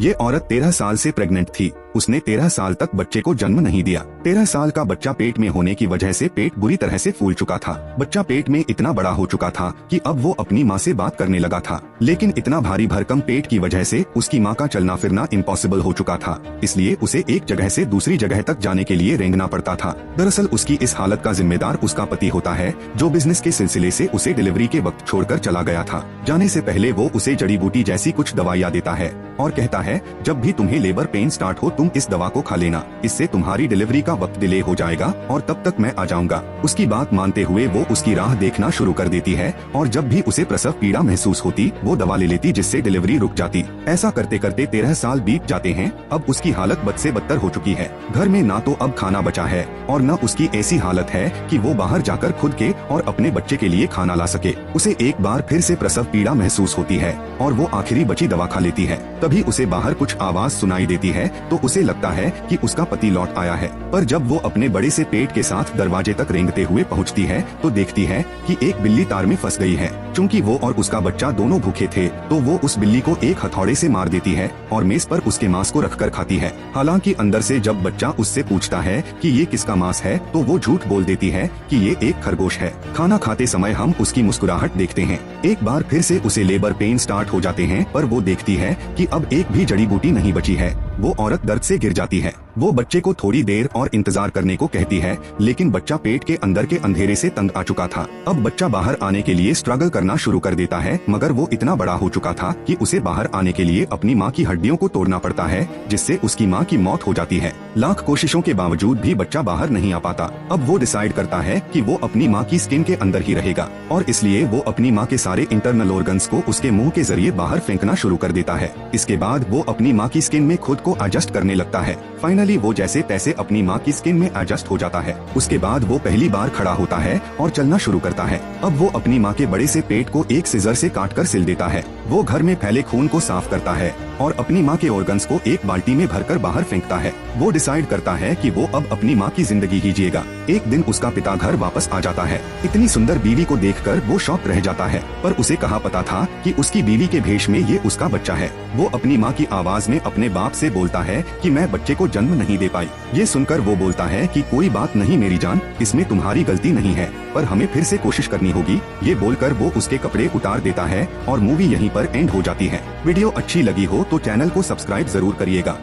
ये औरत 13 साल से प्रेग्नेंट थी। उसने 13 साल तक बच्चे को जन्म नहीं दिया। 13 साल का बच्चा पेट में होने की वजह से पेट बुरी तरह से फूल चुका था। बच्चा पेट में इतना बड़ा हो चुका था कि अब वो अपनी माँ से बात करने लगा था, लेकिन इतना भारी भरकम पेट की वजह से उसकी माँ का चलना फिरना इम्पॉसिबल हो चुका था। इसलिए उसे एक जगह से दूसरी जगह तक जाने के लिए रेंगना पड़ता था। दरअसल उसकी इस हालत का जिम्मेदार उसका पति होता है, जो बिजनेस के सिलसिले से उसे डिलीवरी के वक्त छोड़कर चला गया था। जाने से पहले वो उसे जड़ी बूटी जैसी कुछ दवाइयाँ देता है और कहता है, जब भी तुम्हें लेबर पेन स्टार्ट हो तुम इस दवा को खा लेना, इससे तुम्हारी डिलीवरी का वक्त डिले हो जाएगा और तब तक मैं आ जाऊंगा। उसकी बात मानते हुए वो उसकी राह देखना शुरू कर देती है और जब भी उसे प्रसव पीड़ा महसूस होती वो दवा ले लेती, जिससे डिलीवरी रुक जाती। ऐसा करते करते 13 साल बीत जाते हैं। अब उसकी हालत बद से बदतर हो चुकी है। घर में ना तो अब खाना बचा है और न उसकी ऐसी हालत है कि वो बाहर जाकर खुद के और अपने बच्चे के लिए खाना ला सके। उसे एक बार फिर से प्रसव पीड़ा महसूस होती है और वो आखिरी बची दवा खा लेती है। तभी उसे बाहर कुछ आवाज सुनाई देती है तो उसे लगता है कि उसका पति लौट आया है। पर जब वो अपने बड़े से पेट के साथ दरवाजे तक रेंगते हुए पहुंचती है तो देखती है कि एक बिल्ली तार में फंस गई है। चूंकि वो और उसका बच्चा दोनों भूखे थे तो वो उस बिल्ली को एक हथौड़े से मार देती है और मेज पर उसके मांस को रखकर खाती है। हालांकि अंदर से जब बच्चा उससे पूछता है कि ये किसका मांस है तो वो झूठ बोल देती है कि ये एक खरगोश है। खाना खाते समय हम उसकी मुस्कुराहट देखते हैं। एक बार फिर से उसे लेबर पेन स्टार्ट हो जाते हैं, पर वो देखती है कि अब एक भी जड़ी बूटी नहीं बची है। वो औरत दर्द से गिर जाती है। वो बच्चे को थोड़ी देर और इंतजार करने को कहती है, लेकिन बच्चा पेट के अंदर के अंधेरे से तंग आ चुका था। अब बच्चा बाहर आने के लिए स्ट्रगल करना शुरू कर देता है, मगर वो इतना बड़ा हो चुका था कि उसे बाहर आने के लिए अपनी माँ की हड्डियों को तोड़ना पड़ता है, जिससे उसकी माँ की मौत हो जाती है। लाख कोशिशों के बावजूद भी बच्चा बाहर नहीं आ पाता। अब वो डिसाइड करता है कि वो अपनी माँ की स्किन के अंदर ही रहेगा और इसलिए वो अपनी माँ के सारे इंटरनल ऑर्गन्स को उसके मुंह के जरिए बाहर फेंकना शुरू कर देता है। इसके बाद वो अपनी माँ की स्किन में खुद को एडजस्ट करने लगता है। फाइनली वो जैसे तैसे अपनी माँ की स्किन में एडजस्ट हो जाता है। उसके बाद वो पहली बार खड़ा होता है और चलना शुरू करता है। अब वो अपनी माँ के बड़े से पेट को एक सीजर से काटकर सिल देता है। वो घर में फैले खून को साफ करता है और अपनी माँ के ऑर्गन्स को एक बाल्टी में भरकर बाहर फेंकता है। वो डिसाइड करता है कि वो अब अपनी माँ की जिंदगी ही जिएगा। एक दिन उसका पिता घर वापस आ जाता है। इतनी सुंदर बीवी को देखकर वो शॉक रह जाता है, पर उसे कहाँ पता था कि उसकी बीवी के भेष में ये उसका बच्चा है। वो अपनी माँ की आवाज में अपने बाप से बोलता है कि मैं बच्चे को जन्म नहीं दे पाई। ये सुनकर वो बोलता है कि कोई बात नहीं मेरी जान, इसमें तुम्हारी गलती नहीं है, पर हमें फिर से कोशिश करनी होगी। ये बोलकर वो उसके कपड़े उतार देता है और मूवी यहीं पर एंड हो जाती है। वीडियो अच्छी लगी हो तो चैनल को सब्सक्राइब जरूर करिएगा।